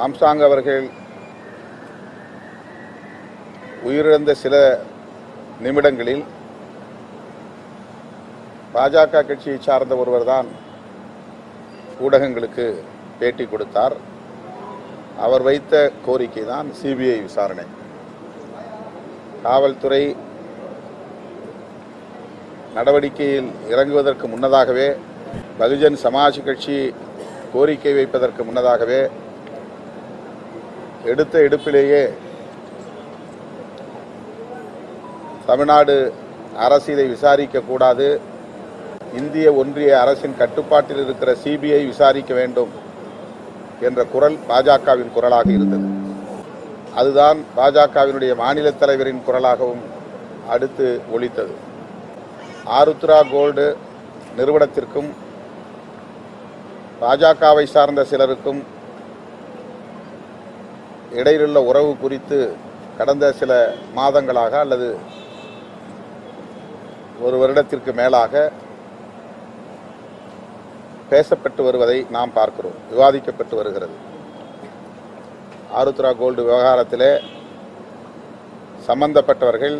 Armstrong அவர்கள் உயிரிழந்த சில நிமிடங்களில் பாஜக கட்சியை சார்ந்த ஒருவர்தான் ஊடகங்களுக்கு பேட்டி கொடுத்தார். அவர் வைத்த கோரிக்கை தான் சிபிஐ விசாரணை. காவல்துறை நடவடிக்கையில் இறங்குவதற்கு முன்னதாகவே, பகுஜன் சமாஜ் கட்சி கோரிக்கை வைப்பதற்கு முன்னதாகவே எடுத்த எடுப்பிலேயே தமிழ்நாடு அரசு இதை விசாரிக்கக்கூடாது, இந்திய ஒன்றிய அரசின் கட்டுப்பாட்டில் இருக்கிற சிபிஐ விசாரிக்க வேண்டும் என்ற குரல் பாஜகவின் குரலாக இருந்தது. அதுதான் பாஜகவினுடைய மாநில தலைவரின் குரலாகவும் அடுத்து ஒலித்தது. ஆருத்ரா கோல்டு நிறுவனத்திற்கும் பாஜகவை சார்ந்த சிலருக்கும் இடையிலுள்ள உறவு குறித்து கடந்த சில மாதங்களாக அல்லது ஒரு வருடத்திற்கு மேலாக பேசப்பட்டு வருவதை நாம் பார்க்கிறோம், விவாதிக்கப்பட்டு வருகிறது. ஆருத்ரா கோல்டு விவகாரத்திலே சம்பந்தப்பட்டவர்கள்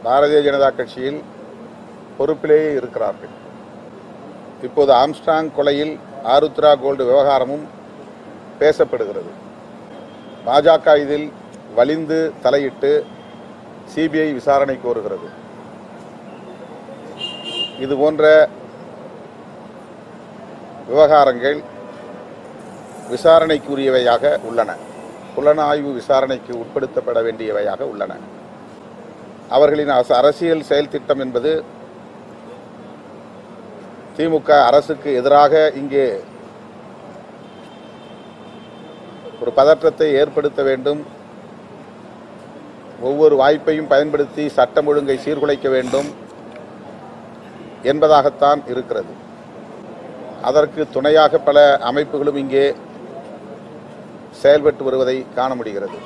பாரதிய ஜனதா கட்சியில் பொறுப்பிலேயே இருக்கிறார்கள். இப்போது ஆம்ஸ்ட்ராங் கொலையில் ஆருத்ரா கோல்டு விவகாரமும் பேசப்படுகிறது. பாஜக இதில் வலிந்து தலையிட்டு சிபிஐ விசாரணை கோருகிறது. இதுபோன்ற விவகாரங்கள் விசாரணைக்குரியவையாக உள்ளன, புலனாய்வு விசாரணைக்கு உட்படுத்தப்பட வேண்டியவையாக உள்ளன. அவர்களின் அரசியல் செயல் திட்டம் என்பது திமுக அரசுக்கு எதிராக இங்கே ஒரு பதற்றத்தை ஏற்படுத்த வேண்டும், ஒவ்வொரு வாய்ப்பையும் பயன்படுத்தி சட்டம் ஒழுங்கை சீர்குலைக்க வேண்டும் என்பதாகத்தான் இருக்கிறது. அதற்கு துணையாக பல அமைப்புகளும் இங்கே செயல்பட்டு வருவதை காண முடிகிறது.